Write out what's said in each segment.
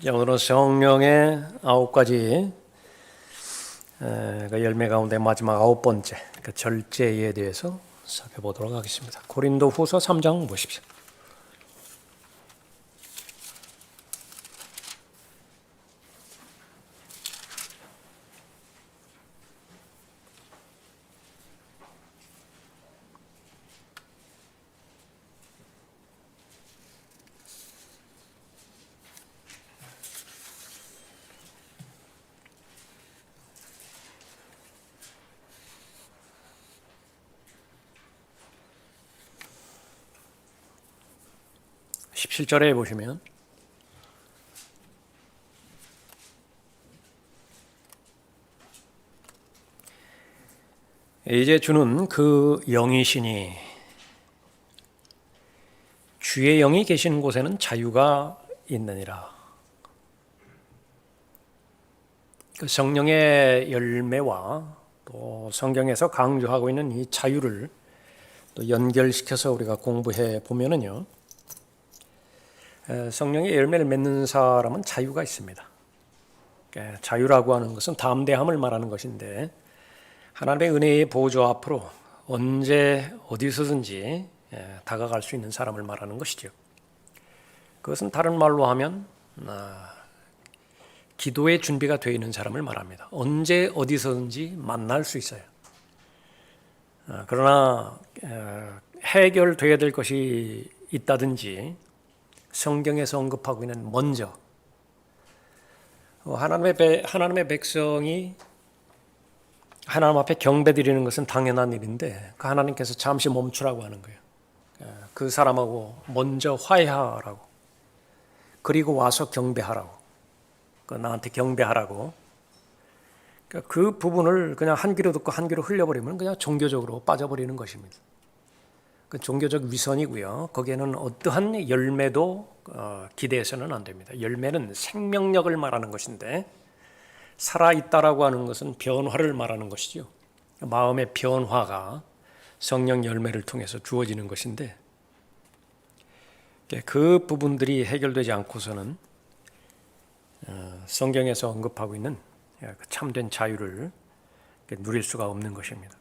오늘은 성령의 9가지 그 열매 가운데 마지막 9번째 그 절제에 대해서 살펴보도록 하겠습니다. 고린도후서 3장 보십시오. 17절에 보시면 이제 주는 그 영이시니 주의 영이 계신 곳에는 자유가 있느니라. 그 성령의 열매와 또 성경에서 강조하고 있는 이 자유를 또 연결시켜서 우리가 공부해 보면은요, 성령의 열매를 맺는 사람은 자유가 있습니다. 자유라고 하는 것은 담대함을 말하는 것인데, 하나님의 은혜의 보좌 앞으로 언제 어디서든지 다가갈 수 있는 사람을 말하는 것이죠. 그것은 다른 말로 하면 기도의 준비가 되어 있는 사람을 말합니다. 언제 어디서든지 만날 수 있어요. 그러나 해결되어야 될 것이 있다든지 성경에서 언급하고 있는 먼저 하나님의 백성이 하나님 앞에 경배드리는 것은 당연한 일인데 그 하나님께서 잠시 멈추라고 하는 거예요. 그 사람하고 먼저 화해하라고, 그리고 와서 경배하라고, 나한테 경배하라고. 그 부분을 그냥 한 귀로 듣고 한 귀로 흘려버리면 그냥 종교적으로 빠져버리는 것입니다. 그 종교적 위선이고요. 거기에는 어떠한 열매도 기대해서는 안 됩니다. 열매는 생명력을 말하는 것인데, 살아있다라고 하는 것은 변화를 말하는 것이죠. 마음의 변화가 성령 열매를 통해서 주어지는 것인데, 그 부분들이 해결되지 않고서는 성경에서 언급하고 있는 참된 자유를 누릴 수가 없는 것입니다.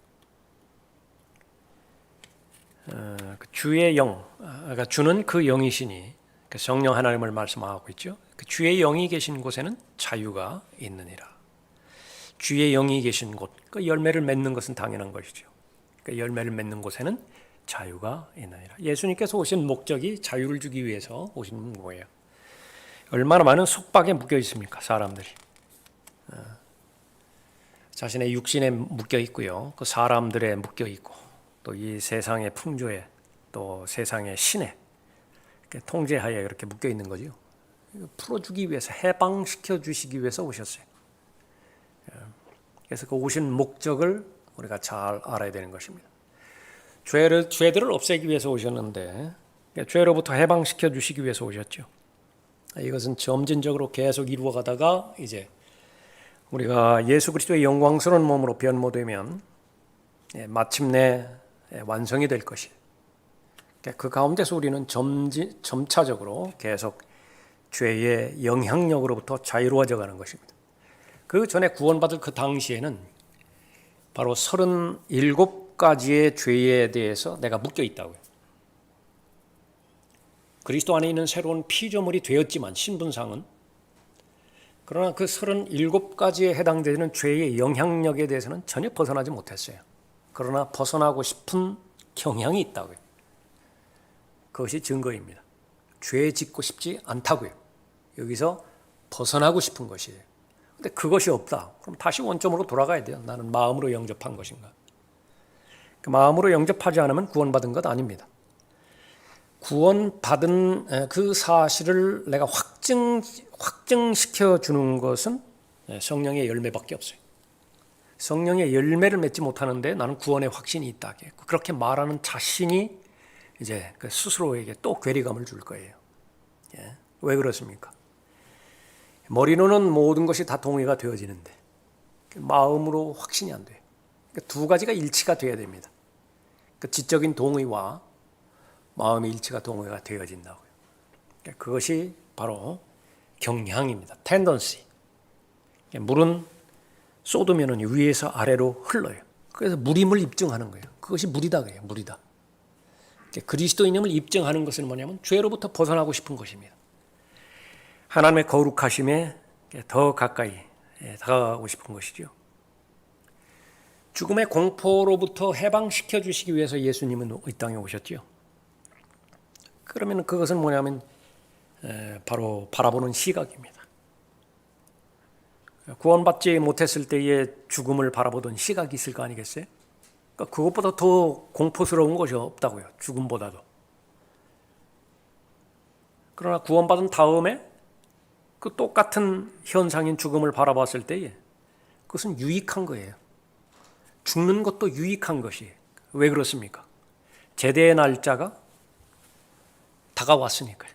주의 영, 그러니까 주는 그 영이시니 성령 하나님을 말씀하고 있죠. 그 주의 영이 계신 곳에는 자유가 있느니라. 주의 영이 계신 곳, 그 열매를 맺는 것은 당연한 것이죠. 그 열매를 맺는 곳에는 자유가 있느니라. 예수님께서 오신 목적이 자유를 주기 위해서 오신 거예요. 얼마나 많은 속박에 묶여 있습니까, 사람들이. 자신의 육신에 묶여 있고요, 그 사람들에 묶여 있고, 또 이 세상의 풍조에, 또 세상의 신에 통제하에 이렇게 묶여 있는 거죠. 풀어주기 위해서, 해방시켜 주시기 위해서 오셨어요. 그래서 그 오신 목적을 우리가 잘 알아야 되는 것입니다. 죄들을 없애기 위해서 오셨는데 죄로부터 해방시켜 주시기 위해서 오셨죠. 이것은 점진적으로 계속 이루어가다가 이제 우리가 예수 그리스도의 영광스러운 몸으로 변모되면 마침내 완성이 될 것이에요. 그 가운데서 우리는 점차적으로 계속 죄의 영향력으로부터 자유로워져 가는 것입니다. 그 전에 구원받을 그 당시에는 바로 37가지의 죄에 대해서 내가 묶여 있다고요. 그리스도 안에 있는 새로운 피조물이 되었지만 신분상은, 그러나 그 37가지에 해당되는 죄의 영향력에 대해서는 전혀 벗어나지 못했어요. 그러나 벗어나고 싶은 경향이 있다고요. 그것이 증거입니다. 죄 짓고 싶지 않다고요. 여기서 벗어나고 싶은 것이에요. 근데 그것이 없다. 그럼 다시 원점으로 돌아가야 돼요. 나는 마음으로 영접한 것인가? 그 마음으로 영접하지 않으면 구원받은 것 아닙니다. 구원받은 그 사실을 내가 확증시켜 주는 것은 성령의 열매밖에 없어요. 성령의 열매를 맺지 못하는데 나는 구원의 확신이 있다. 그렇게 말하는 자신이 이제 그 스스로에게 또 괴리감을 줄 거예요. 왜 그렇습니까? 머리로는 모든 것이 다 동의가 되어지는데 마음으로 확신이 안 돼요. 두 가지가 일치가 되어야 됩니다. 그 지적인 동의와 마음의 일치가 동의가 되어진다고요. 그것이 바로 경향입니다. 텐던시. 물은 쏟으면 위에서 아래로 흘러요. 그래서 물임을 입증하는 거예요. 그것이 물이다 그래요. 물이다. 그리스도인임을 입증하는 것은 뭐냐면 죄로부터 벗어나고 싶은 것입니다. 하나님의 거룩하심에 더 가까이 다가가고 싶은 것이죠. 죽음의 공포로부터 해방시켜 주시기 위해서 예수님은 이 땅에 오셨죠. 그러면 그것은 뭐냐면 바로 바라보는 시각입니다. 구원받지 못했을 때의 죽음을 바라보던 시각이 있을 거 아니겠어요? 그러니까 그것보다 더 공포스러운 것이 없다고요. 죽음보다도. 그러나 구원받은 다음에 그 똑같은 현상인 죽음을 바라봤을 때에 그것은 유익한 거예요. 죽는 것도 유익한 것이에요. 왜 그렇습니까? 제대의 날짜가 다가왔으니까요.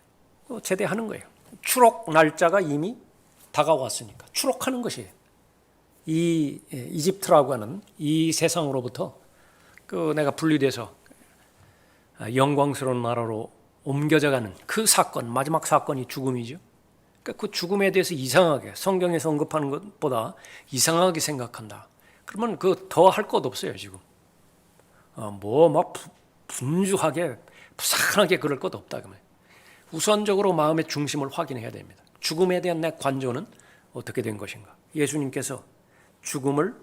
제대하는 거예요. 추록 날짜가 이미 다가왔으니까 추록하는 것이에요. 이 이집트라고 하는 이 세상으로부터 그 내가 분리돼서 영광스러운 나라로 옮겨져가는 그 사건, 마지막 사건이 죽음이죠. 그러니까 그 죽음에 대해서 이상하게 성경에서 언급하는 것보다 이상하게 생각한다. 그러면 그 더 할 것 없어요 지금. 뭐 막 분주하게 부산하게 그럴 것 없다 그러면. 우선적으로 마음의 중심을 확인해야 됩니다. 죽음에 대한 내 관조는 어떻게 된 것인가? 예수님께서 죽음을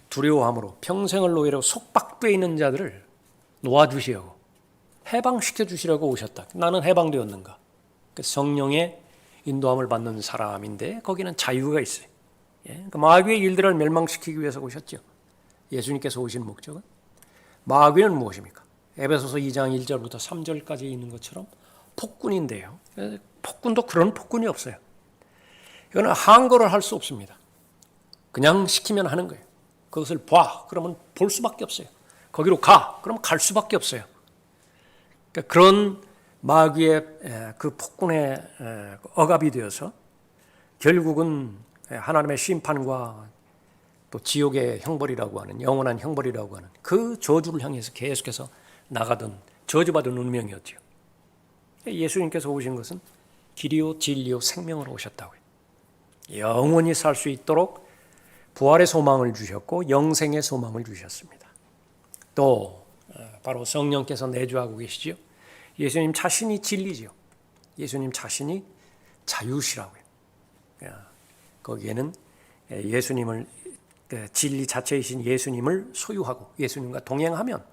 두려워함으로 평생을 노예로 속박되어 있는 자들을 놓아주시려고 해방시켜 주시려고 오셨다. 나는 해방되었는가? 성령의 인도함을 받는 사람인데 거기는 자유가 있어요. 마귀의 일들을 멸망시키기 위해서 오셨죠. 예수님께서 오신 목적은 마귀는 무엇입니까? 에베소서 2장 1절부터 3절까지 있는 것처럼 폭군인데요. 폭군도 그런 폭군이 없어요. 이거는 항거를 할 수 없습니다. 그냥 시키면 하는 거예요. 그것을 봐. 그러면 볼 수밖에 없어요. 거기로 가. 그러면 갈 수밖에 없어요. 그러니까 그런 마귀의 그 폭군에 억압이 되어서 결국은 하나님의 심판과 또 지옥의 형벌이라고 하는 영원한 형벌이라고 하는 그 저주를 향해서 계속해서 나가던 저주받은 운명이었죠. 예수님께서 오신 것은 길이요 진리요 생명으로 오셨다고요. 영원히 살 수 있도록 부활의 소망을 주셨고 영생의 소망을 주셨습니다. 또 바로 성령께서 내주하고 계시죠. 예수님 자신이 진리죠. 예수님 자신이 자유시라고요. 거기에는 예수님을 진리 자체이신 예수님을 소유하고 예수님과 동행하면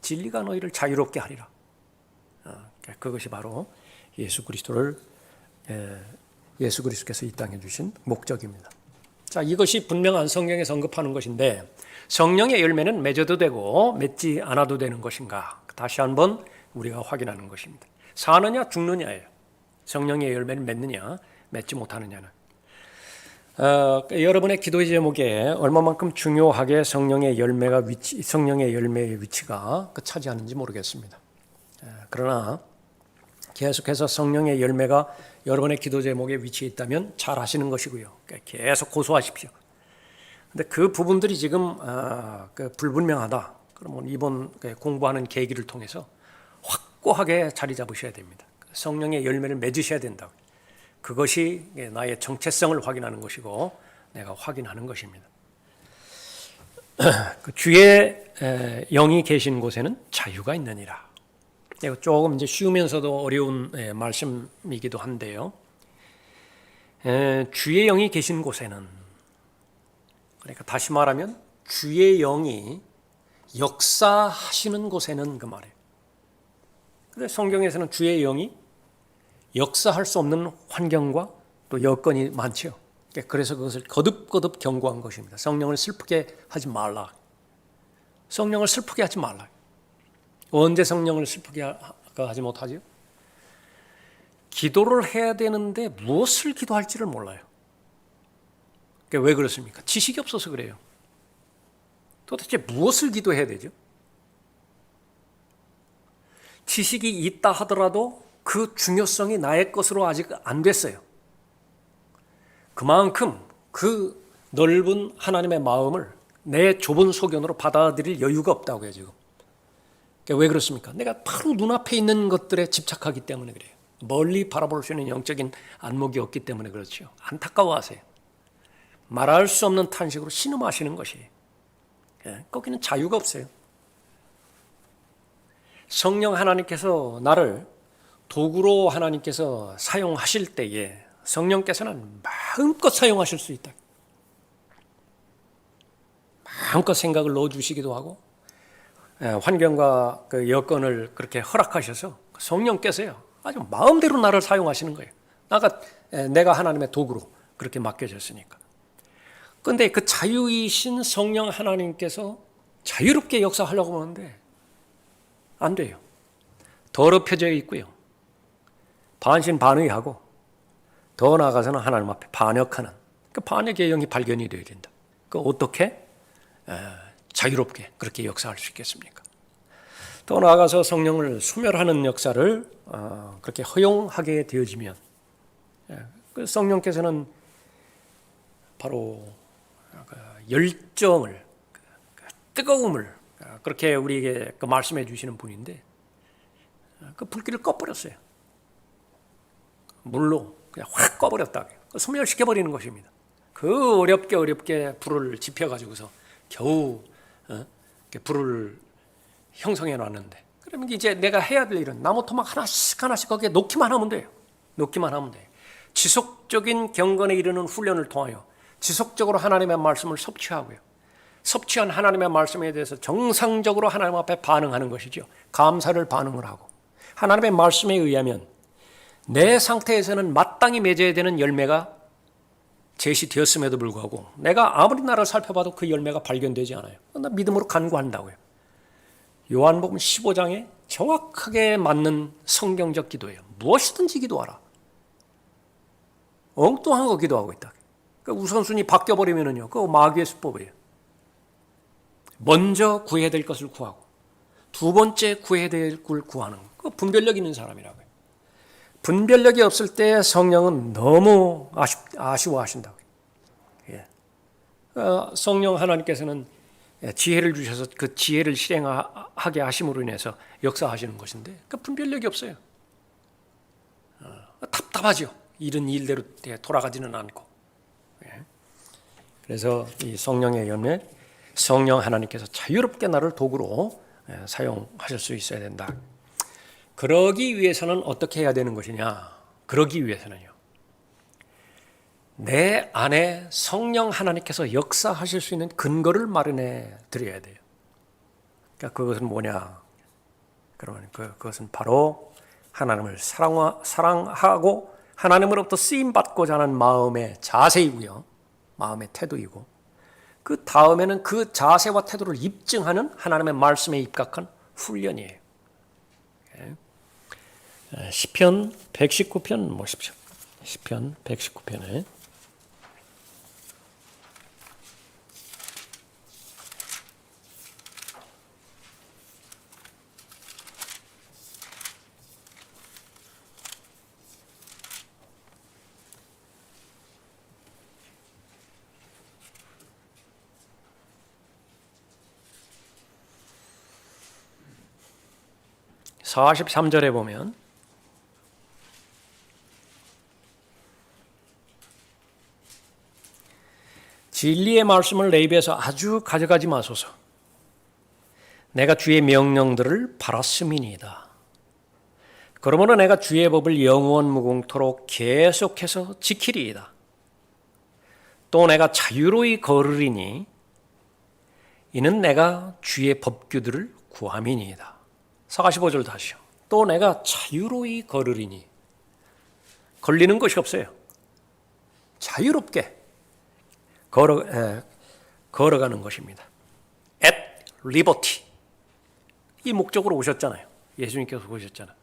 진리가 너희를 자유롭게 하리라. 그것이 바로 예수 그리스도께서 이 땅에 주신 목적입니다. 자, 이것이 분명한 성경에서 언급하는 것인데 성령의 열매는 맺어도 되고 맺지 않아도 되는 것인가? 다시 한번 우리가 확인하는 것입니다. 사느냐 죽느냐예요. 성령의 열매를 맺느냐 맺지 못하느냐는. 여러분의 기도의 제목에 얼마만큼 중요하게 성령의 열매의 위치가 차지하는지 모르겠습니다. 그러나 계속해서 성령의 열매가 여러분의 기도 제목에 위치해 있다면 잘 하시는 것이고요. 계속 고소하십시오. 근데 그 부분들이 지금 불분명하다. 그러면 이번 공부하는 계기를 통해서 확고하게 자리 잡으셔야 됩니다. 성령의 열매를 맺으셔야 된다고. 그것이 나의 정체성을 확인하는 것이고 내가 확인하는 것입니다. 그 주의 영이 계신 곳에는 자유가 있느니라. 이거 조금 이제 쉬우면서도 어려운 말씀이기도 한데요. 주의 영이 계신 곳에는, 그러니까 다시 말하면 주의 영이 역사하시는 곳에는 그 말이에요. 근데 성경에서는 주의 영이 역사할 수 없는 환경과 또 여건이 많죠. 그래서 그것을 거듭거듭 경고한 것입니다. 성령을 슬프게 하지 말라. 성령을 슬프게 하지 말라. 언제 성령을 슬프게 하지 못하죠? 기도를 해야 되는데 무엇을 기도할지를 몰라요. 왜 그렇습니까? 지식이 없어서 그래요. 도대체 무엇을 기도해야 되죠? 지식이 있다 하더라도 그 중요성이 나의 것으로 아직 안 됐어요. 그만큼 그 넓은 하나님의 마음을 내 좁은 소견으로 받아들일 여유가 없다고요 지금. 왜 그렇습니까? 내가 바로 눈앞에 있는 것들에 집착하기 때문에 그래요. 멀리 바라볼 수 있는 영적인 안목이 없기 때문에 그렇죠. 안타까워하세요. 말할 수 없는 탄식으로 신음하시는 것이. 거기는 자유가 없어요. 성령 하나님께서 나를 도구로 하나님께서 사용하실 때에 성령께서는 마음껏 사용하실 수 있다. 마음껏 생각을 넣어주시기도 하고 환경과 그 여건을 그렇게 허락하셔서 성령께서요 아주 마음대로 나를 사용하시는 거예요. 내가 하나님의 도구로 그렇게 맡겨졌으니까. 그런데 그 자유이신 성령 하나님께서 자유롭게 역사하려고 하는데 안 돼요. 더럽혀져 있고요. 반신반의하고 더 나아가서는 하나님 앞에 반역하는 그 반역의 영이 발견이 되어야 된다. 그 어떻게 자유롭게 그렇게 역사할 수 있겠습니까? 더 나아가서 성령을 소멸하는 역사를 그렇게 허용하게 되어지면 그 성령께서는 바로 열정을 뜨거움을 그렇게 우리에게 말씀해 주시는 분인데 그 불길을 꺼버렸어요. 물로 그냥 확 꺼버렸다. 소멸시켜버리는 것입니다. 그 어렵게 불을 지펴가지고서 겨우 불을 형성해 놨는데 그러면 이제 내가 해야 될 일은 나무 토막 하나씩 거기에 놓기만 하면 돼요. 놓기만 하면 돼요. 지속적인 경건에 이르는 훈련을 통하여 지속적으로 하나님의 말씀을 섭취하고요. 섭취한 하나님의 말씀에 대해서 정상적으로 하나님 앞에 반응하는 것이죠. 감사를 반응을 하고 하나님의 말씀에 의하면 내 상태에서는 마땅히 맺어야 되는 열매가 제시되었음에도 불구하고 내가 아무리 나를 살펴봐도 그 열매가 발견되지 않아요. 나 믿음으로 간구한다고요. 요한복음 15장에 정확하게 맞는 성경적 기도예요. 무엇이든지 기도하라. 엉뚱한 거 기도하고 있다. 그러니까 우선순위 바뀌어버리면은요, 그거 마귀의 수법이에요. 먼저 구해야 될 것을 구하고 두 번째 구해야 될 걸 구하는 거. 그 분별력 있는 사람이라고요. 분별력이 없을 때 성령은 너무 아쉬워하신다고요. 예. 성령 하나님께서는 지혜를 주셔서 그 지혜를 실행하게 하심으로 인해서 역사하시는 것인데 그 분별력이 없어요. 답답하죠. 일은 일대로 돌아가지는 않고. 예. 그래서 이 성령의 열매, 성령 하나님께서 자유롭게 나를 도구로 사용하실 수 있어야 된다. 그러기 위해서는 어떻게 해야 되는 것이냐? 그러기 위해서는요. 내 안에 성령 하나님께서 역사하실 수 있는 근거를 마련해 드려야 돼요. 그러니까 그것은 뭐냐? 그러면 그것은 바로 하나님을 사랑하고 하나님으로부터 쓰임 받고자 하는 마음의 자세이고요. 마음의 태도이고 그 다음에는 그 자세와 태도를 입증하는 하나님의 말씀에 입각한 훈련이에요. 시편 119편 보십시오. 시편 119편에 (43절에) 보면 진리의 말씀을 내 입에서 아주 가져가지 마소서. 내가 주의 명령들을 바랐음이니이다. 그러므로 내가 주의 법을 영원 무궁토록 계속해서 지키리이다. 또 내가 자유로이 걸으리니 이는 내가 주의 법규들을 구함이니이다. 45절 다시요. 또 내가 자유로이 걸으리니 걸리는 것이 없어요. 자유롭게 걸어가는 것입니다. At liberty. 이 목적으로 오셨잖아요. 예수님께서 오셨잖아요.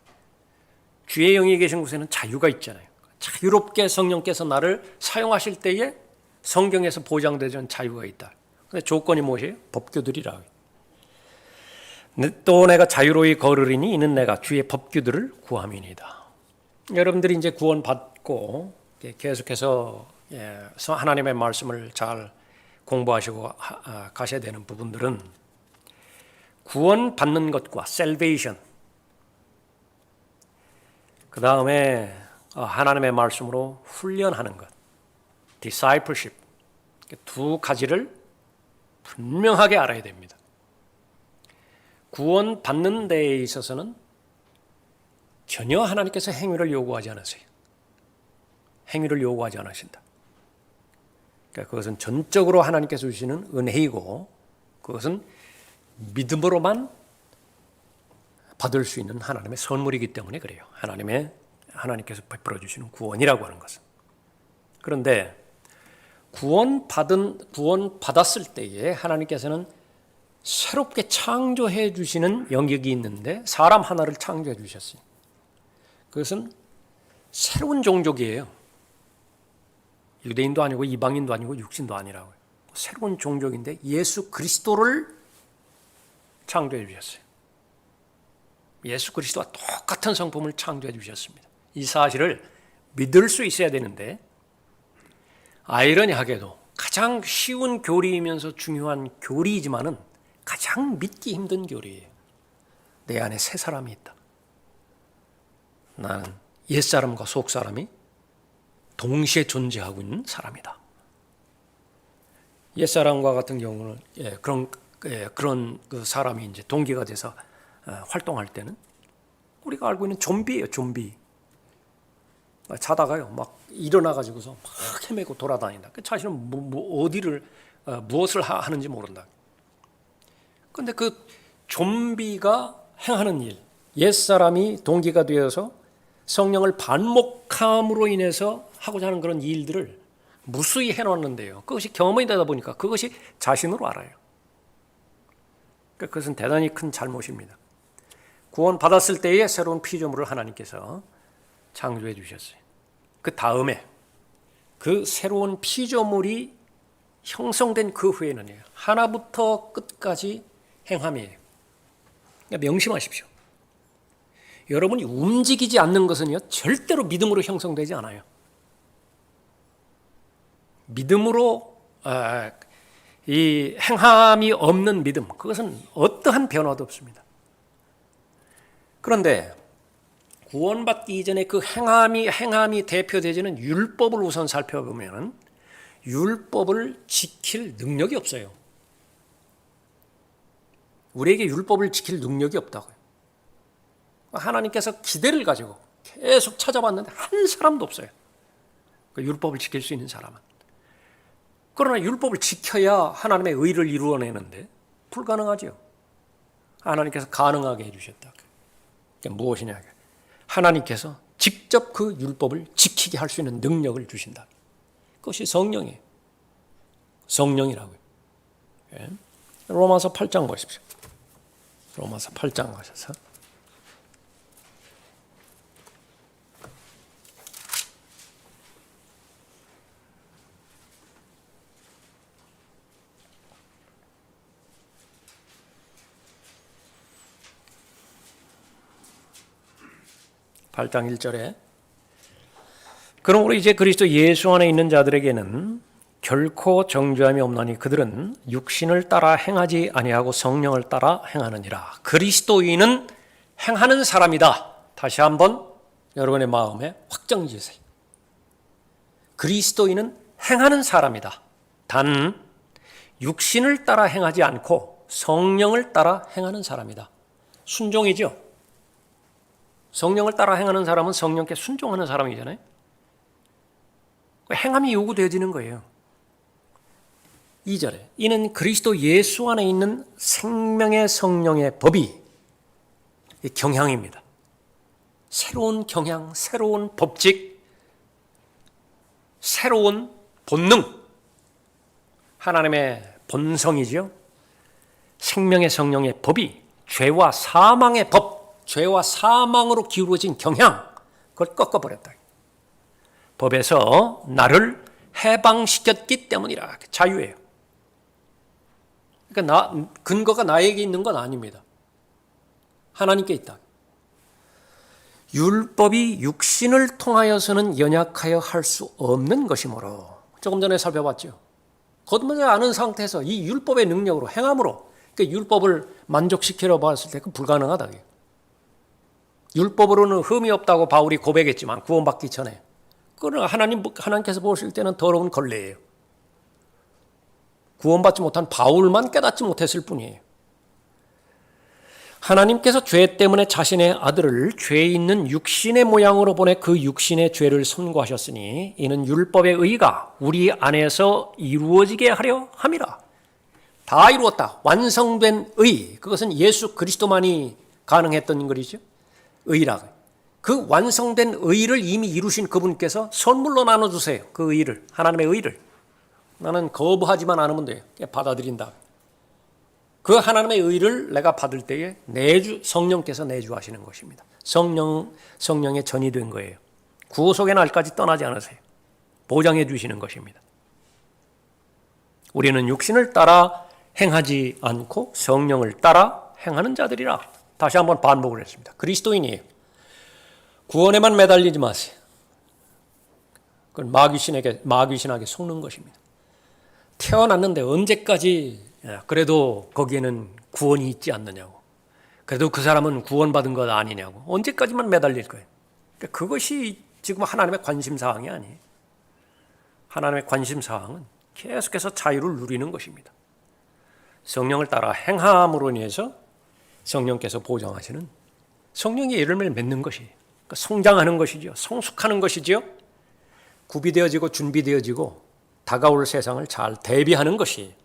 주의 영이 계신 곳에는 자유가 있잖아요. 자유롭게 성령께서 나를 사용하실 때에 성경에서 보장되는 자유가 있다. 근데 조건이 무엇이에요? 법규들이라. 또 내가 자유로이 걸으리니 이는 내가 주의 법규들을 구함이니이다. 여러분들이 이제 구원받고 계속해서 하나님의 말씀을 잘 공부하시고 가셔야 되는 부분들은 구원받는 것과 salvation, 그 다음에 하나님의 말씀으로 훈련하는 것, discipleship. 두 가지를 분명하게 알아야 됩니다. 구원 받는 데에 있어서는 전혀 하나님께서 행위를 요구하지 않으세요. 행위를 요구하지 않으신다. 그러니까 그것은 전적으로 하나님께서 주시는 은혜이고 그것은 믿음으로만 받을 수 있는 하나님의 선물이기 때문에 그래요. 하나님께서 베풀어 주시는 구원이라고 하는 것은. 그런데 구원 받았을 때에 하나님께서는 새롭게 창조해 주시는 영역이 있는데 사람 하나를 창조해 주셨어요. 그것은 새로운 종족이에요. 유대인도 아니고 이방인도 아니고 육신도 아니라고요. 새로운 종족인데 예수 그리스도를 창조해 주셨어요. 예수 그리스도와 똑같은 성품을 창조해 주셨습니다. 이 사실을 믿을 수 있어야 되는데 아이러니하게도 가장 쉬운 교리이면서 중요한 교리이지만은 가장 믿기 힘든 교리예요. 내 안에 새 사람이 있다. 나는 옛사람과 속사람이 동시에 존재하고 있는 사람이다. 옛사람과 같은 경우는 그런 그 사람이 이제 동기가 돼서 활동할 때는 우리가 알고 있는 좀비예요, 좀비. 자다가요, 막 일어나가지고서 막 헤매고 돌아다닌다. 자신은 어디를 무엇을 하는지 모른다. 그런데 그 좀비가 행하는 일, 옛사람이 동기가 되어서 성령을 반목함으로 인해서 하고자 하는 그런 일들을 무수히 해놓았는데요. 그것이 경험이 되다 보니까 그것이 자신으로 알아요. 그것은 대단히 큰 잘못입니다. 구원 받았을 때에 새로운 피조물을 하나님께서 창조해 주셨어요. 그 다음에 그 새로운 피조물이 형성된 그 후에는요, 하나부터 끝까지 행함이에요. 그러니까 명심하십시오. 여러분이 움직이지 않는 것은요, 절대로 믿음으로 형성되지 않아요. 믿음으로 이 행함이 없는 믿음, 그것은 어떠한 변화도 없습니다. 그런데 구원받기 이전에 그 행함이 대표되지는 율법을 우선 살펴보면 율법을 지킬 능력이 없어요. 우리에게 율법을 지킬 능력이 없다고요. 하나님께서 기대를 가지고 계속 찾아봤는데 한 사람도 없어요. 그 율법을 지킬 수 있는 사람은. 그러나 율법을 지켜야 하나님의 의를 이루어내는데 불가능하죠. 하나님께서 가능하게 해주셨다. 그게 무엇이냐? 하나님께서 직접 그 율법을 지키게 할 수 있는 능력을 주신다. 그것이 성령이에요. 성령이라고요. 예. 로마서 8장 보십시오. 로마서 8장 가셔서 (8장 1절에) 그러므로 이제 그리스도 예수 안에 있는 자들에게는 결코 정죄함이 없나니 그들은 육신을 따라 행하지 아니하고 성령을 따라 행하느니라. 그리스도인은 행하는 사람이다. 다시 한번 여러분의 마음에 확정 지으세요. 그리스도인은 행하는 사람이다. 단 육신을 따라 행하지 않고 성령을 따라 행하는 사람이다. 순종이죠. 성령을 따라 행하는 사람은 성령께 순종하는 사람이잖아요. 행함이 요구되어지는 거예요. 2절에 이는 그리스도 예수 안에 있는 생명의 성령의 법이 경향입니다. 새로운 경향, 새로운 법칙, 새로운 본능, 하나님의 본성이죠. 생명의 성령의 법이 죄와 사망의 법, 죄와 사망으로 기울어진 경향, 그걸 꺾어버렸다. 법에서 나를 해방시켰기 때문이라. 자유예요. 그러니까 근거가 나에게 있는 건 아닙니다. 하나님께 있다. 율법이 육신을 통하여서는 연약하여 할 수 없는 것이므로 조금 전에 살펴봤죠. 거듭나지 않은 상태에서 이 율법의 능력으로 행함으로 그 율법을 만족시키려 봤을 때 그 불가능하다. 율법으로는 흠이 없다고 바울이 고백했지만 구원받기 전에 그러나 하나님께서 보실 때는 더러운 걸레예요. 구원받지 못한 바울만 깨닫지 못했을 뿐이에요. 하나님께서 죄 때문에 자신의 아들을 죄 있는 육신의 모양으로 보내 그 육신의 죄를 선고하셨으니 이는 율법의 의가 우리 안에서 이루어지게 하려 함이라. 다 이루었다. 완성된 의. 그것은 예수 그리스도만이 가능했던 것이죠. 의라. 그 완성된 의를 이미 이루신 그분께서 선물로 나눠주세요. 그 의를. 하나님의 의를. 나는 거부하지만 않으면 돼요. 받아들인다. 그 하나님의 의를 내가 받을 때에 성령께서 내주하시는 것입니다. 성령의 전이 된 거예요. 구속의 날까지 떠나지 않으세요. 보장해 주시는 것입니다. 우리는 육신을 따라 행하지 않고 성령을 따라 행하는 자들이라. 다시 한번 반복을 했습니다. 그리스도인이에요. 구원에만 매달리지 마세요. 그건 마귀신에게 속는 것입니다. 태어났는데 언제까지 그래도 거기에는 구원이 있지 않느냐고. 그래도 그 사람은 구원받은 것 아니냐고. 언제까지만 매달릴 거예요. 그것이 지금 하나님의 관심사항이 아니에요. 하나님의 관심사항은 계속해서 자유를 누리는 것입니다. 성령을 따라 행함으로 인해서 성령께서 보장하시는 성령의 열매를 맺는 것이 그러니까 성장하는 것이죠. 성숙하는 것이죠. 구비되어지고 준비되어지고 다가올 세상을 잘 대비하는 것이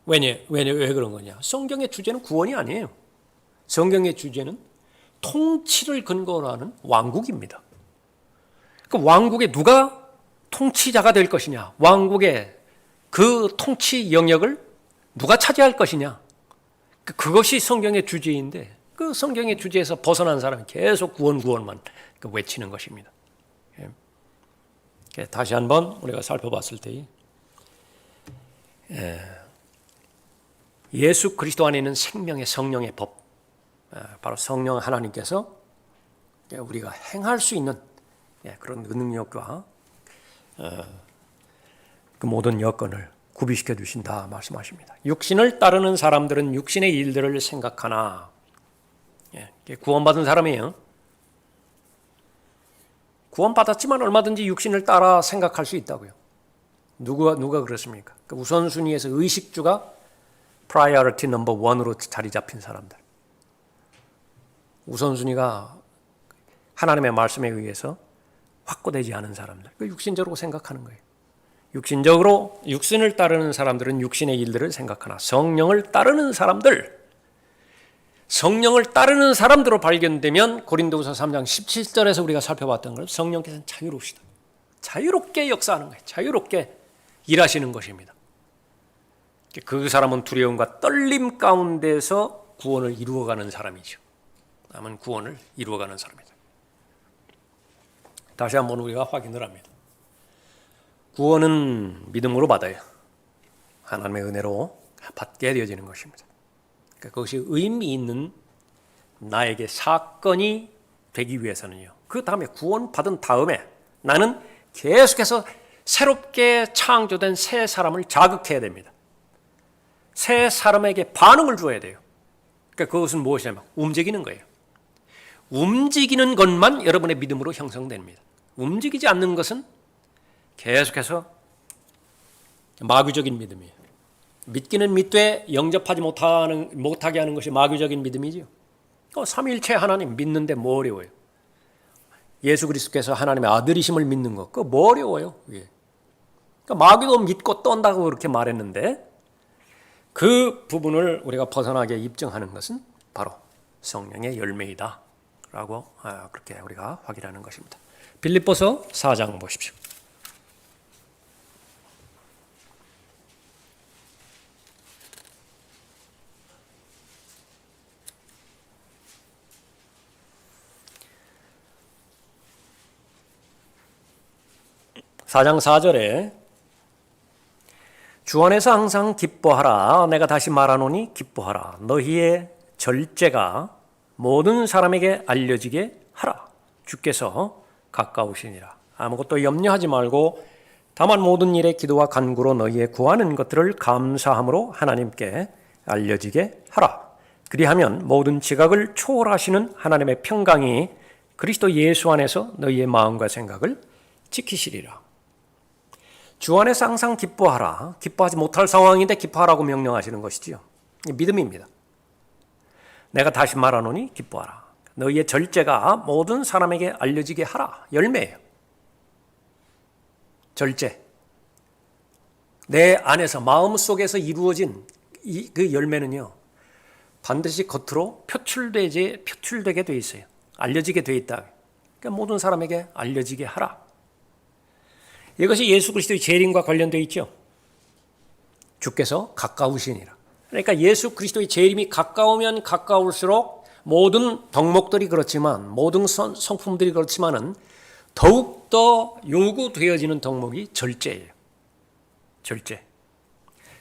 왜 그런 거냐? 성경의 주제는 구원이 아니에요. 성경의 주제는 통치를 근거로 하는 왕국입니다. 그 왕국에 누가 통치자가 될 것이냐? 왕국의 그 통치 영역을 누가 차지할 것이냐? 그것이 성경의 주제인데 그 성경의 주제에서 벗어난 사람이 계속 구원만 외치는 것입니다. 다시 한번 우리가 살펴봤을 때 예수 그리스도 안에 있는 생명의 성령의 법, 바로 성령 하나님께서 우리가 행할 수 있는 그런 능력과 그 모든 여건을 구비시켜 주신다 말씀하십니다. 육신을 따르는 사람들은 육신의 일들을 생각하나, 구원받은 사람이에요. 구원받았지만 얼마든지 육신을 따라 생각할 수 있다고요. 누가 그렇습니까? 그 우선순위에서 의식주가 priority number 1으로 자리 잡힌 사람들. 우선순위가 하나님의 말씀에 의해서 확고되지 않은 사람들. 그 육신적으로 생각하는 거예요. 육신을 따르는 사람들은 육신의 일들을 생각하나 성령을 따르는 사람들로 발견되면 고린도후서 3장 17절에서 우리가 살펴봤던 걸 성령께서는 자유롭시다. 자유롭게 역사하는 거예요. 자유롭게 일하시는 것입니다. 그 사람은 두려움과 떨림 가운데서 구원을 이루어가는 사람이죠. 남은 구원을 이루어가는 사람이다. 다시 한번 우리가 확인을 합니다. 구원은 믿음으로 받아요. 하나님의 은혜로 받게 되어지는 것입니다. 그것이 의미 있는 나에게 사건이 되기 위해서는요. 그 다음에 구원받은 다음에 나는 계속해서 새롭게 창조된 새 사람을 자극해야 됩니다. 새 사람에게 반응을 줘야 돼요. 그것은 무엇이냐면 움직이는 거예요. 움직이는 것만 여러분의 믿음으로 형성됩니다. 움직이지 않는 것은 계속해서 마귀적인 믿음이에요. 믿기는 믿되 영접하지 못하게 하는 것이 마귀적인 믿음이죠. 삼위일체 하나님 믿는데 뭐 어려워요? 예수 그리스도께서 하나님의 아들이심을 믿는 것, 그거 뭐 어려워요? 그러니까 마귀도 믿고 떤다고 그렇게 말했는데 그 부분을 우리가 벗어나게 입증하는 것은 바로 성령의 열매이다 라고 그렇게 우리가 확인하는 것입니다. 빌립보서 4장 보십시오. (4장 4절에) 주 안에서 항상 기뻐하라. 내가 다시 말하노니 기뻐하라. 너희의 절제가 모든 사람에게 알려지게 하라. 주께서 가까우시니라. 아무것도 염려하지 말고 다만 모든 일에 기도와 간구로 너희의 구하는 것들을 감사함으로 하나님께 알려지게 하라. 그리하면 모든 지각을 초월하시는 하나님의 평강이 그리스도 예수 안에서 너희의 마음과 생각을 지키시리라. 주 안에서 항상 기뻐하라. 기뻐하지 못할 상황인데 기뻐하라고 명령하시는 것이지요. 믿음입니다. 내가 다시 말하노니 기뻐하라. 너희의 절제가 모든 사람에게 알려지게 하라. 열매예요. 절제. 내 안에서 마음속에서 이루어진 그 열매는요, 반드시 겉으로 표출되게 돼 있어요. 알려지게 돼 있다. 그러니까 모든 사람에게 알려지게 하라. 이것이 예수 그리스도의 재림과 관련되어 있죠. 주께서 가까우시니라. 그러니까 예수 그리스도의 재림이 가까우면 가까울수록 모든 덕목들이 그렇지만, 모든 성품들이 그렇지만은 더욱더 요구되어지는 덕목이 절제예요. 절제.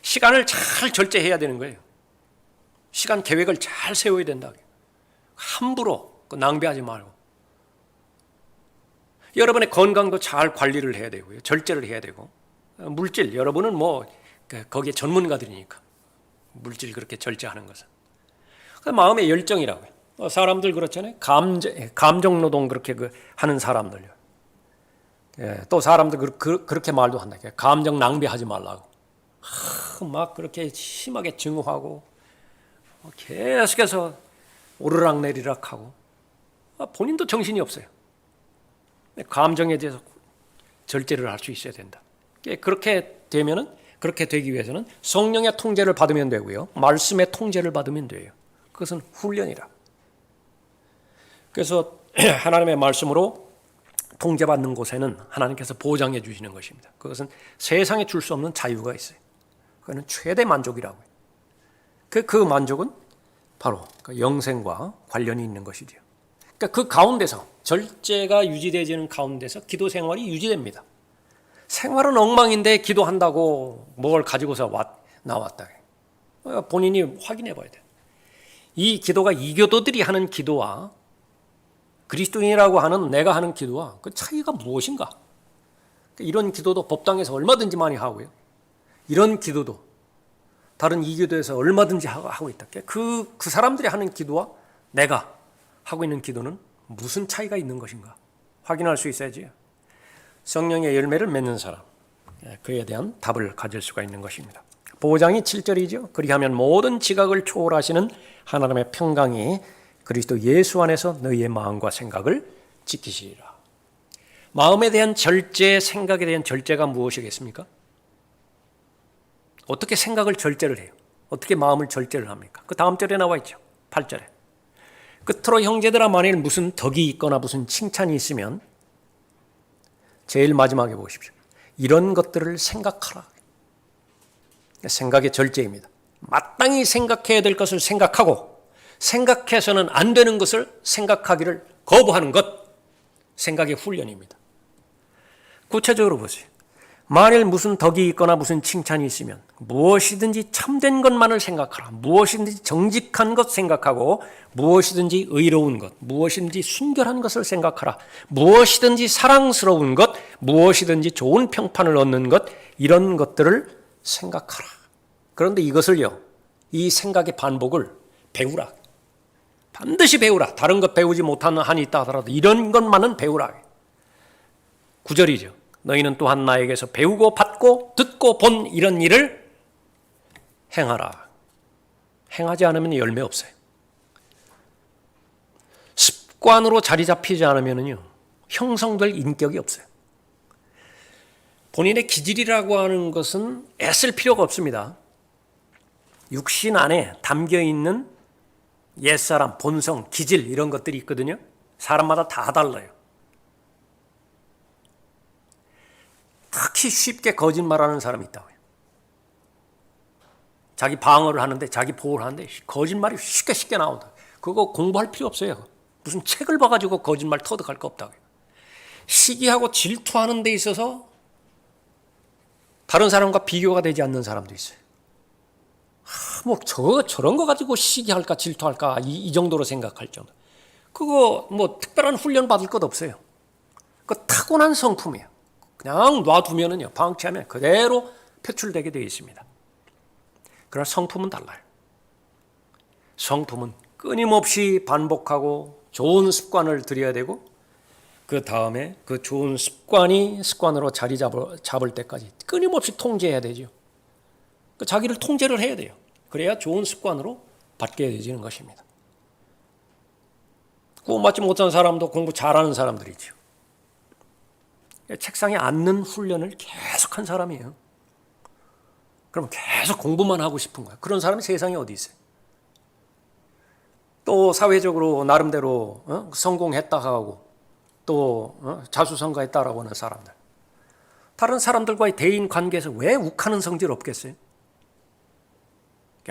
시간을 잘 절제해야 되는 거예요. 시간 계획을 잘 세워야 된다. 함부로 낭비하지 말고. 여러분의 건강도 잘 관리를 해야 되고요. 절제를 해야 되고. 물질, 여러분은 거기에 전문가들이니까. 물질 그렇게 절제하는 것은. 마음의 열정이라고요. 사람들 그렇잖아요. 감정 노동 그렇게 하는 사람들요. 또 사람들 그렇게 말도 한다. 감정 낭비하지 말라고. 막 그렇게 심하게 증오하고 계속해서 오르락내리락 하고 본인도 정신이 없어요. 감정에 대해서 절제를 할 수 있어야 된다. 그렇게 되기 위해서는 성령의 통제를 받으면 되고요. 말씀의 통제를 받으면 돼요. 그것은 훈련이라. 그래서 하나님의 말씀으로 통제받는 곳에는 하나님께서 보장해 주시는 것입니다. 그것은 세상에 줄 수 없는 자유가 있어요. 그거는 최대 만족이라고요. 그 만족은 바로 영생과 관련이 있는 것이죠. 그러니까 그 가운데서 절제가 유지되지는 가운데서 기도 생활이 유지됩니다. 생활은 엉망인데 기도한다고 뭘 가지고서 나왔다. 본인이 확인해 봐야 돼요. 이 기도가 이교도들이 하는 기도와 그리스도인이라고 하는 내가 하는 기도와 그 차이가 무엇인가? 이런 기도도 법당에서 얼마든지 많이 하고요. 이런 기도도 다른 이교도에서 얼마든지 하고 있다. 그 사람들이 하는 기도와 내가 하고 있는 기도는 무슨 차이가 있는 것인가? 확인할 수 있어야지. 성령의 열매를 맺는 사람, 그에 대한 답을 가질 수가 있는 것입니다. 보장이 7절이죠. 그리하면 모든 지각을 초월하시는 하나님의 평강이 그리스도 예수 안에서 너희의 마음과 생각을 지키시리라. 마음에 대한 절제, 생각에 대한 절제가 무엇이겠습니까? 어떻게 생각을 절제를 해요? 어떻게 마음을 절제를 합니까? 그 다음 절에 나와 있죠. 8절에. 끝으로 형제들아 만일 무슨 덕이 있거나 무슨 칭찬이 있으면 제일 마지막에 보십시오. 이런 것들을 생각하라. 생각의 절제입니다. 마땅히 생각해야 될 것을 생각하고 생각해서는 안 되는 것을 생각하기를 거부하는 것. 생각의 훈련입니다. 구체적으로 보세요. 만일 무슨 덕이 있거나 무슨 칭찬이 있으면 무엇이든지 참된 것만을 생각하라. 무엇이든지 정직한 것 생각하고 무엇이든지 의로운 것, 무엇이든지 순결한 것을 생각하라. 무엇이든지 사랑스러운 것, 무엇이든지 좋은 평판을 얻는 것, 이런 것들을 생각하라. 그런데 이것을요, 이 생각의 반복을 배우라. 반드시 배우라. 다른 것 배우지 못하는 한이 있다 하더라도 이런 것만은 배우라. 9절이죠. 너희는 또한 나에게서 배우고 받고 듣고 본 이런 일을 행하라. 행하지 않으면 열매 없어요. 습관으로 자리 잡히지 않으면요, 형성될 인격이 없어요. 본인의 기질이라고 하는 것은 애쓸 필요가 없습니다. 육신 안에 담겨 있는 옛사람, 본성, 기질 이런 것들이 있거든요. 사람마다 다 달라요. 특히 쉽게 거짓말하는 사람이 있다고요. 자기 방어를 하는데, 자기 보호를 하는데 거짓말이 쉽게 나온다. 그거 공부할 필요 없어요. 무슨 책을 봐가지고 거짓말 터득할 거 없다고요. 시기하고 질투하는 데 있어서 다른 사람과 비교가 되지 않는 사람도 있어요. 저런 거 가지고 시기할까 질투할까 이 정도로 생각할 정도. 그거 특별한 훈련 받을 것 없어요. 그거 타고난 성품이에요. 그냥 놔두면은요, 방치하면 그대로 표출되게 되어 있습니다. 그러나 성품은 달라요. 성품은 끊임없이 반복하고 좋은 습관을 들여야 되고 그 다음에 그 좋은 습관으로 자리 잡을 때까지 끊임없이 통제해야 되죠. 자기를 통제를 해야 돼요. 그래야 좋은 습관으로 바뀌어지는 것입니다. 구원받지 못한 사람도 공부 잘하는 사람들이죠. 책상에 앉는 훈련을 계속한 사람이에요. 그럼 계속 공부만 하고 싶은 거야. 그런 사람이 세상에 어디 있어요? 또 사회적으로 나름대로 성공했다 하고 또 자수성가했다라고 하는 사람들. 다른 사람들과의 대인 관계에서 왜 욱하는 성질 없겠어요?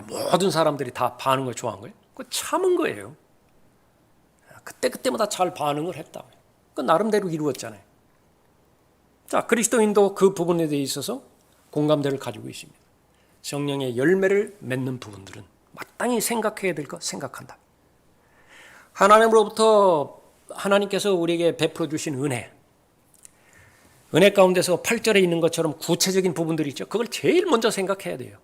모든 사람들이 다 반응을 좋아한 거예요. 그거 참은 거예요. 그때마다 잘 반응을 했다. 그 나름대로 이루었잖아요. 자, 그리스도인도 그 부분에 대해 있어서 공감대를 가지고 있습니다. 성령의 열매를 맺는 부분들은 마땅히 생각해야 될 거 생각한다. 하나님으로부터 하나님께서 우리에게 베풀어 주신 은혜 가운데서 8절에 있는 것처럼 구체적인 부분들이 있죠. 그걸 제일 먼저 생각해야 돼요.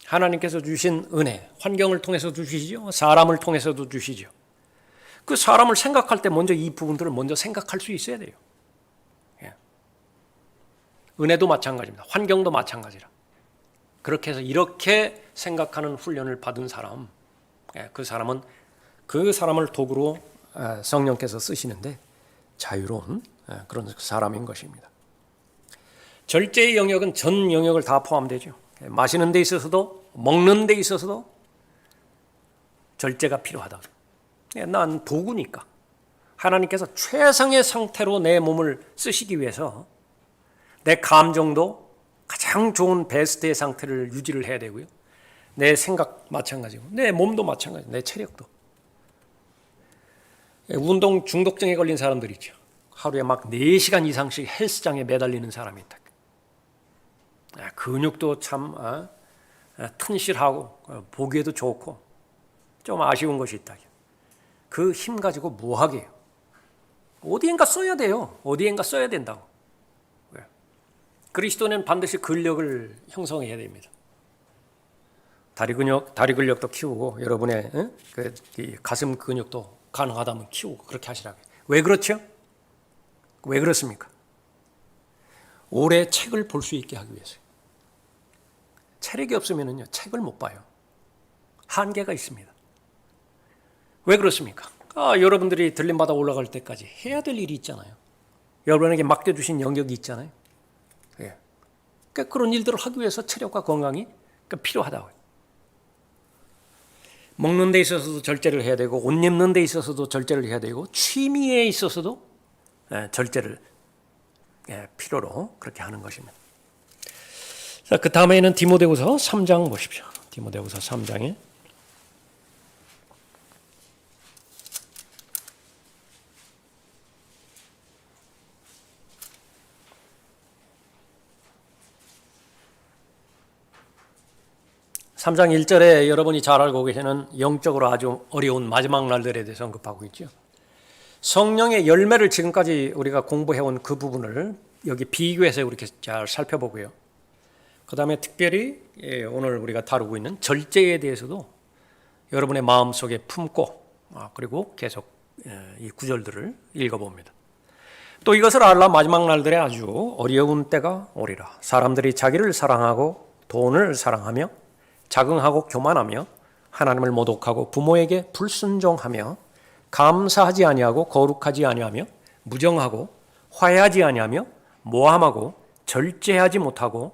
하나님께서 주신 은혜, 환경을 통해서도 주시죠. 사람을 통해서도 주시죠. 그 사람을 생각할 때 먼저 이 부분들을 먼저 생각할 수 있어야 돼요. 예. 은혜도 마찬가지입니다. 환경도 마찬가지라. 그렇게 해서 이렇게 생각하는 훈련을 받은 사람, 그 사람을 도구로 성령께서 쓰시는데 자유로운 그런 사람인 것입니다. 절제의 영역은 전 영역을 다 포함되죠. 마시는 데 있어서도 먹는 데 있어서도 절제가 필요하다. 난 도구니까 하나님께서 최상의 상태로 내 몸을 쓰시기 위해서 내 감정도 가장 좋은 베스트의 상태를 유지를 해야 되고요. 내 생각 마찬가지고 내 몸도 마찬가지고 내 체력도. 운동 중독증에 걸린 사람들이 있죠. 하루에 막 4시간 이상씩 헬스장에 매달리는 사람이 있다. 근육도 참 튼실하고 보기에도 좋고 좀 아쉬운 것이 있다. 그 힘 가지고 뭐 하게요? 어디엔가 써야 돼요. 어디엔가 써야 된다고. 그리스도는 반드시 근력을 형성해야 됩니다. 다리 근력도 키우고 여러분의 가슴 근육도 가능하다면 키우고 그렇게 하시라고요. 왜 그렇죠? 왜 그렇습니까? 오래 책을 볼 수 있게 하기 위해서요. 체력이 없으면요 책을 못 봐요. 한계가 있습니다. 왜 그렇습니까? 여러분들이 들림받아 올라갈 때까지 해야 될 일이 있잖아요. 여러분에게 맡겨주신 영역이 있잖아요. 예. 그러니까 그런 일들을 하기 위해서 체력과 건강이 필요하다고요. 먹는 데 있어서도 절제를 해야 되고 옷 입는 데 있어서도 절제를 해야 되고 취미에 있어서도 절제를 필요로 그렇게 하는 것입니다. 자, 그 다음에는 디모데후서 3장 보십시오. 디모데후서 3장에 3장 1절에 여러분이 잘 알고 계시는 영적으로 아주 어려운 마지막 날들에 대해서 언급하고 있죠. 성령의 열매를 지금까지 우리가 공부해온 그 부분을 여기 비교해서 이렇게 잘 살펴보고요. 그 다음에 특별히 오늘 우리가 다루고 있는 절제에 대해서도 여러분의 마음속에 품고 그리고 계속 이 구절들을 읽어봅니다. 또 이것을 알라 마지막 날들에 아주 어려운 때가 오리라. 사람들이 자기를 사랑하고 돈을 사랑하며 자긍하고 교만하며 하나님을 모독하고 부모에게 불순종하며 감사하지 아니하고 거룩하지 아니하며 무정하고 화해하지 아니하며 모함하고 절제하지 못하며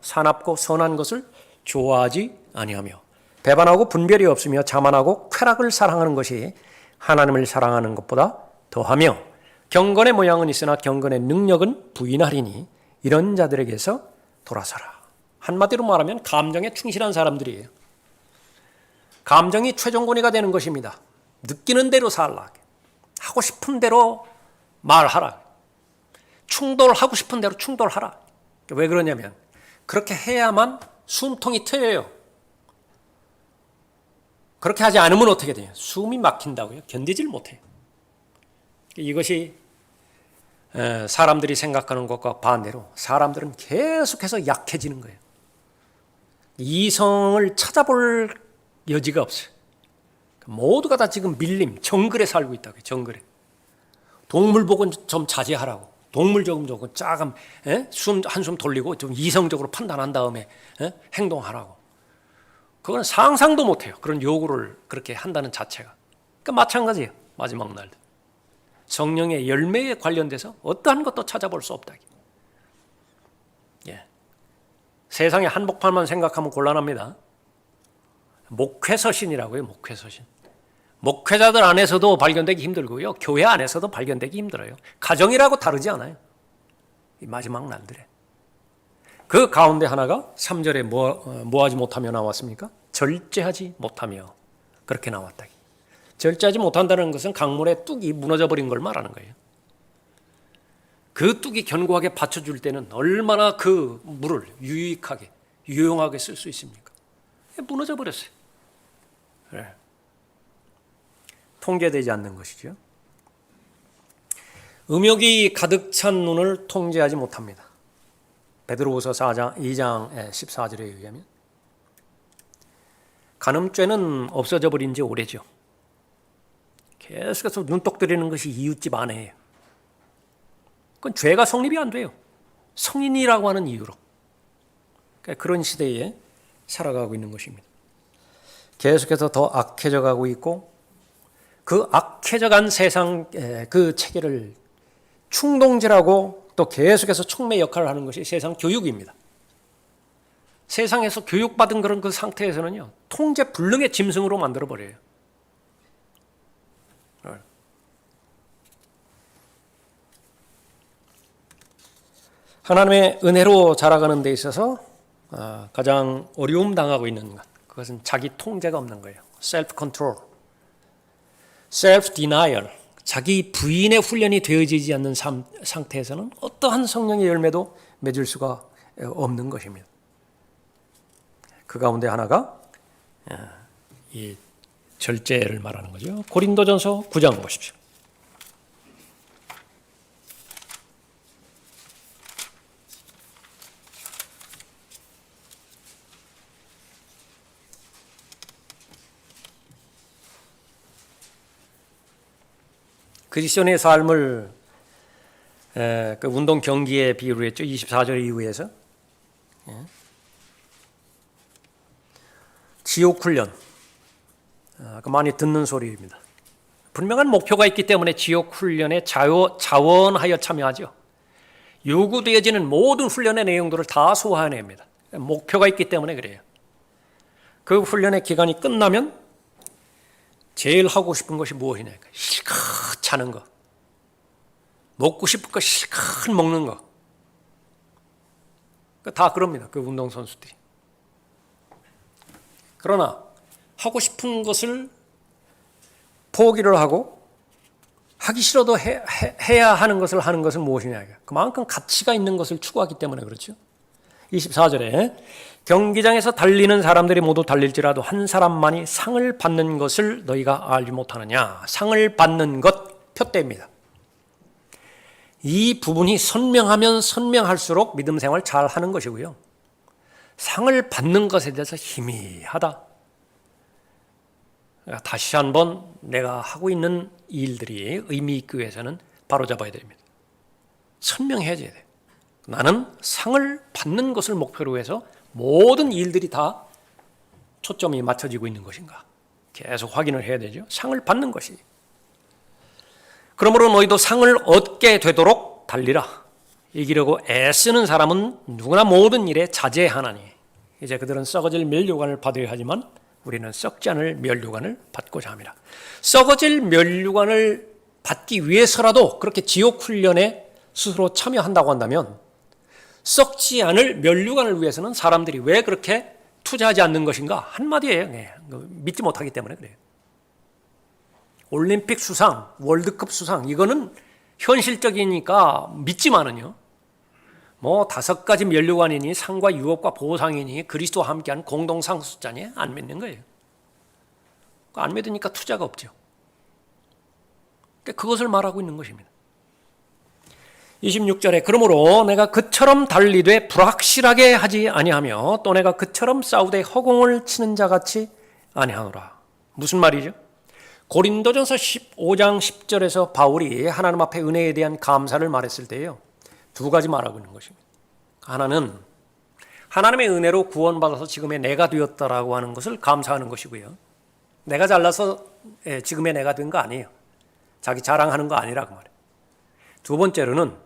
사납고 선한 것을 좋아하지 아니하며 배반하고 분별이 없으며 자만하고 쾌락을 사랑하는 것이 하나님을 사랑하는 것보다 더하며 경건의 모양은 있으나 경건의 능력은 부인하리니 이런 자들에게서 돌아서라. 한마디로 말하면 감정에 충실한 사람들이에요. 감정이 최종권위가 되는 것입니다. 느끼는 대로 살라. 하고 싶은 대로 말하라. 충돌하고 싶은 대로 충돌하라. 왜 그러냐면 그렇게 해야만 숨통이 트여요. 그렇게 하지 않으면 어떻게 돼요? 숨이 막힌다고요. 견디질 못해요. 이것이 사람들이 생각하는 것과 반대로 사람들은 계속해서 약해지는 거예요. 이성을 찾아볼 여지가 없어요. 모두가 다 지금 밀림, 정글에 살고 있다고요. 정글에. 동물복은 좀 자제하라고. 동물 조금 조금 한숨 돌리고 좀 이성적으로 판단한 다음에 행동하라고. 그건 상상도 못해요. 그런 요구를 그렇게 한다는 자체가. 그러니까 마찬가지예요. 마지막 날도. 성령의 열매에 관련돼서 어떠한 것도 찾아볼 수 없다. 예. 세상의 한복판만 생각하면 곤란합니다. 목회서신이라고요. 목회서신. 목회자들 안에서도 발견되기 힘들고요. 교회 안에서도 발견되기 힘들어요. 가정이라고 다르지 않아요. 이 마지막 날들에. 그 가운데 하나가 3절에 뭐 하지 못하며 나왔습니까? 절제하지 못하며. 그렇게 나왔다. 절제하지 못한다는 것은 강물의 뚝이 무너져 버린 걸 말하는 거예요. 그 뚝이 견고하게 받쳐줄 때는 얼마나 그 물을 유익하게, 유용하게 쓸 수 있습니까? 무너져 버렸어요. 네. 통제되지 않는 것이죠. 음욕이 가득 찬 눈을 통제하지 못합니다. 베드로후서 2장 14절에 의하면 간음죄는 없어져 버린 지 오래죠. 계속해서 눈독 들이는 것이 이웃집 아내예요. 그건 죄가 성립이 안 돼요. 성인이라고 하는 이유로. 그러니까 그런 시대에 살아가고 있는 것입니다. 계속해서 더 악해져 가고 있고 그 악해져간 세상 그 체계를 충동질하고 또 계속해서 촉매 역할을 하는 것이 세상 교육입니다. 세상에서 교육받은 그런 그 상태에서는요, 통제 불능의 짐승으로 만들어버려요. 하나님의 은혜로 자라가는 데 있어서 가장 어려움 당하고 있는 것, 그것은 자기 통제가 없는 거예요. self control, self denial, 자기 부인의 훈련이 되어지지 않는 상태에서는 어떠한 성령의 열매도 맺을 수가 없는 것입니다. 그 가운데 하나가 이 절제를 말하는 거죠. 고린도전서 9장 보십시오. 그리스도인의 삶을 그 운동 경기에 비유를 했죠. 24절 이후에서 지옥 훈련, 많이 듣는 소리입니다. 분명한 목표가 있기 때문에 지옥 훈련에 자원하여 참여하죠. 요구되어지는 모든 훈련의 내용들을 다 소화해냅니다. 목표가 있기 때문에 그래요. 그 훈련의 기간이 끝나면 제일 하고 싶은 것이 무엇이냐? 실컷 자는 거. 먹고 싶은 거 실컷 먹는 거. 다 그럽니다. 그 운동선수들이. 그러나 하고 싶은 것을 포기를 하고 하기 싫어도 해야 하는 것을 하는 것은 무엇이냐? 그만큼 가치가 있는 것을 추구하기 때문에 그렇죠. 24절에 경기장에서 달리는 사람들이 모두 달릴지라도 한 사람만이 상을 받는 것을 너희가 알지 못하느냐. 상을 받는 것 표대입니다. 이 부분이 선명하면 선명할수록 믿음 생활 잘 하는 것이고요. 상을 받는 것에 대해서 희미하다. 다시 한번 내가 하고 있는 일들이 의미 있기 위해서는 바로잡아야 됩니다. 선명해져야 돼요. 나는 상을 받는 것을 목표로 해서 모든 일들이 다 초점이 맞춰지고 있는 것인가 계속 확인을 해야 되죠. 상을 받는 것이. 그러므로 너희도 상을 얻게 되도록 달리라. 이기려고 애쓰는 사람은 누구나 모든 일에 자제하나니. 이제 그들은 썩어질 면류관을 받아야 하지만 우리는 썩지 않을 면류관을 받고자 합니다. 썩어질 면류관을 받기 위해서라도 그렇게 지옥 훈련에 스스로 참여한다고 한다면 썩지 않을 면류관을 위해서는 사람들이 왜 그렇게 투자하지 않는 것인가? 한마디예요. 믿지 못하기 때문에 그래요. 올림픽 수상, 월드컵 수상 이거는 현실적이니까 믿지만은요. 5가지 면류관이니 상과 유업과 보상이니 그리스도와 함께한 공동상수자니 안 믿는 거예요. 안 믿으니까 투자가 없죠. 그것을 말하고 있는 것입니다. 26절에 그러므로 내가 그처럼 달리되 불확실하게 하지 아니하며 또 내가 그처럼 싸우되 허공을 치는 자같이 아니하노라. 무슨 말이죠? 고린도전서 15장 10절에서 바울이 하나님 앞에 은혜에 대한 감사를 말했을 때요, 두 가지 말하고 있는 것입니다. 하나는 하나님의 은혜로 구원받아서 지금의 내가 되었다라고 하는 것을 감사하는 것이고요. 내가 잘나서 지금의 내가 된 거 아니에요. 자기 자랑하는 거 아니라고 말해요. 두 번째로는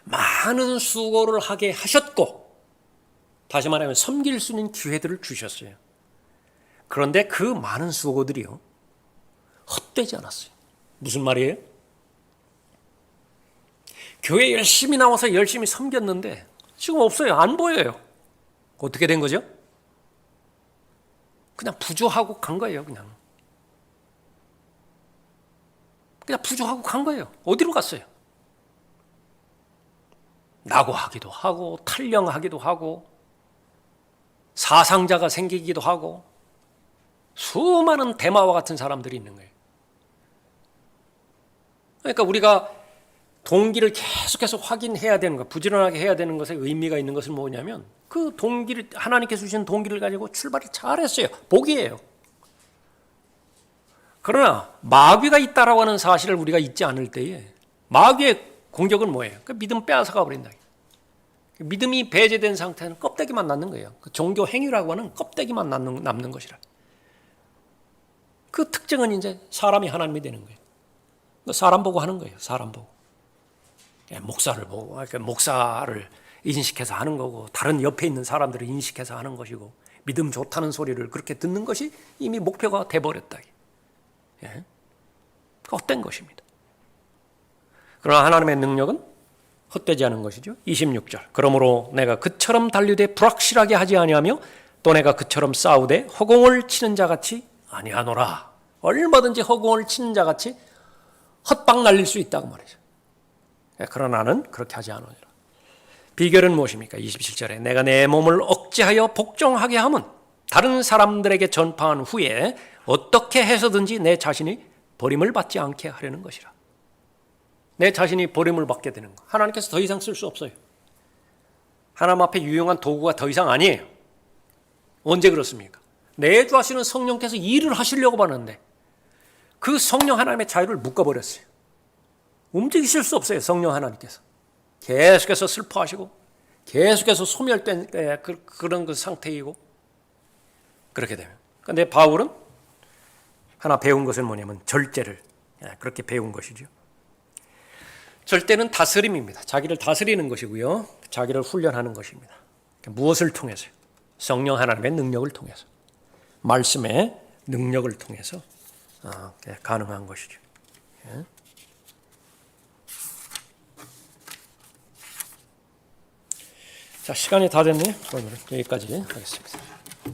많은 수고를 하게 하셨고, 다시 말하면 섬길 수 있는 기회들을 주셨어요. 그런데 그 많은 수고들이요, 헛되지 않았어요. 무슨 말이에요? 교회 열심히 나와서 열심히 섬겼는데 지금 없어요. 안 보여요. 어떻게 된 거죠? 그냥 부조하고 간 거예요. 그냥 부조하고 간 거예요. 어디로 갔어요? 낙오하기도 하고 탈령하기도 하고 사상자가 생기기도 하고 수많은 대마와 같은 사람들이 있는 거예요. 그러니까 우리가 동기를 계속해서 확인해야 되는 것, 부지런하게 해야 되는 것에 의미가 있는 것은 뭐냐면, 그 동기를, 하나님께서 주신 동기를 가지고 출발을 잘했어요. 복이에요. 그러나 마귀가 있다라고 하는 사실을 우리가 잊지 않을 때에 마귀의 공격은 뭐예요? 그 믿음 빼앗아가 버린다. 믿음이 배제된 상태는 껍데기만 남는 거예요. 그 종교 행위라고 하는 껍데기만 남는 것이라. 그 특징은 이제 사람이 하나님이 되는 거예요. 사람 보고 하는 거예요. 사람 보고. 목사를 보고, 목사를 인식해서 하는 거고, 다른 옆에 있는 사람들을 인식해서 하는 것이고, 믿음 좋다는 소리를 그렇게 듣는 것이 이미 목표가 돼버렸다. 헛된 것입니다. 그러나 하나님의 능력은 헛되지 않은 것이죠. 26절. 그러므로 내가 그처럼 달리되 불확실하게 하지 아니하며 또 내가 그처럼 싸우되 허공을 치는 자같이 아니하노라. 얼마든지 허공을 치는 자같이 헛방 날릴 수 있다고 말이죠. 그러나 나는 그렇게 하지 않으리라. 비결은 무엇입니까? 27절에 내가 내 몸을 억제하여 복종하게 함은 다른 사람들에게 전파한 후에 어떻게 해서든지 내 자신이 버림을 받지 않게 하려는 것이라. 내 자신이 버림을 받게 되는 것. 하나님께서 더 이상 쓸 수 없어요. 하나님 앞에 유용한 도구가 더 이상 아니에요. 언제 그렇습니까? 내주하시는 성령께서 일을 하시려고 하는데 그 성령 하나님의 자유를 묶어버렸어요. 움직이실 수 없어요. 성령 하나님께서 계속해서 슬퍼하시고 계속해서 소멸된 그런 그 상태이고, 그렇게 되면. 그런데 바울은 하나 배운 것은 뭐냐면 절제를 그렇게 배운 것이죠. 절제는 다스림입니다. 자기를 다스리는 것이고요, 자기를 훈련하는 것입니다. 무엇을 통해서요? 성령 하나님의 능력을 통해서, 말씀의 능력을 통해서 가능한 것이죠. 자, 시간이 다 됐네요. 오늘은 여기까지 하겠습니다.